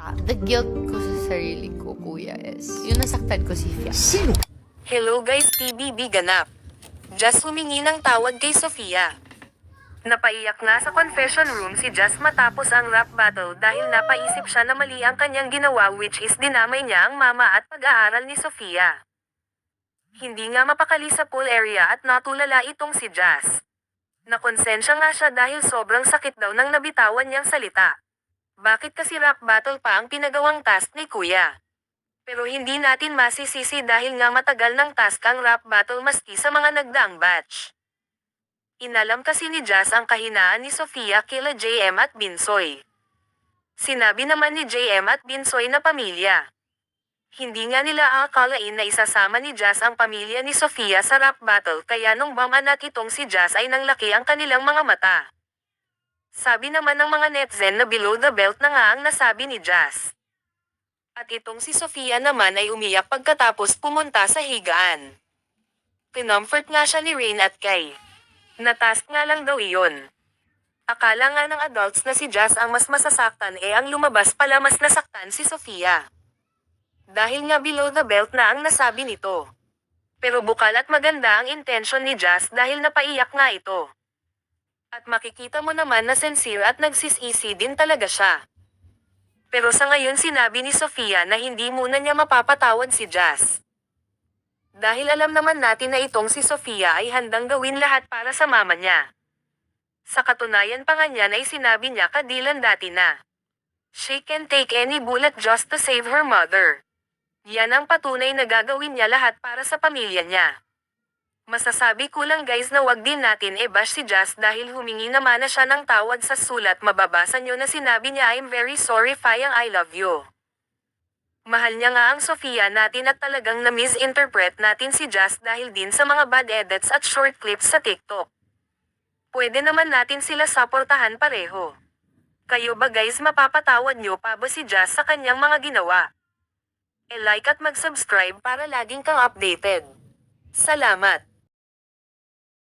The guilt ko sa sarili ko, kuya, is yung nasaktan ko si Fia. Hello guys, TBB ganap. Just humingi ng tawad kay Sofia. Napaiyak na sa confession room si Just matapos ang rap battle dahil napaisip siya na mali ang kanyang ginawa, which is dinamay niya ang mama at pag-aaral ni Sofia. Hindi nga mapakali sa pool area at natulala itong si Just. Nakonsensya nga siya dahil sobrang sakit daw ng nabitawan niyang salita. Bakit kasi rap battle pa ang pinagawang task ni kuya? Pero hindi natin masisisi dahil nga matagal ng task ang rap battle maski sa mga nagdaang batch. Inalam kasi ni Jazz ang kahinaan ni Sofia kila JM at Binsoy. Sinabi naman ni JM at Binsoy na pamilya. Hindi nga nila aakalain na isasama ni Jazz ang pamilya ni Sofia sa rap battle, kaya nung bumanat itong si Jazz ay nanglaki ang kanilang mga mata. Sabi naman ng mga netizen na below the belt na nga ang nasabi ni Jazz. At itong si Sofia naman ay umiyak pagkatapos pumunta sa higaan. Kinomfort nga siya ni Rain at Kai. Na-task nga lang daw iyon. Akala nga ng adults na si Jazz ang mas masasaktan, ang lumabas pala mas nasaktan si Sofia. Dahil nga below the belt na ang nasabi nito. Pero bukal at maganda ang intention ni Jazz dahil napaiyak nga ito. At makikita mo naman na sincere at nagsisisi din talaga siya. Pero sa ngayon sinabi ni Sofia na hindi muna niya mapapatawad si Jazz. Dahil alam naman natin na itong si Sofia ay handang gawin lahat para sa mama niya. Sa katunayan pa nga niyan ay sinabi niya kadilan dati na she can take any bullet just to save her mother. Yan ang patunay na gagawin niya lahat para sa pamilya niya. Masasabi ko lang guys na wag din natin i-bash si Jazz dahil humingi naman na siya ng tawad sa sulat. Mababasa nyo na sinabi niya, I'm very sorry Fayang, I love you. Mahal niya nga ang Sofia natin at talagang na-misinterpret natin si Jazz dahil din sa mga bad edits at short clips sa TikTok. Pwede naman natin sila saportahan pareho. Kayo ba guys, mapapatawad nyo pa ba si Jazz sa kanyang mga ginawa? E-like at mag-subscribe para laging kang updated. Salamat!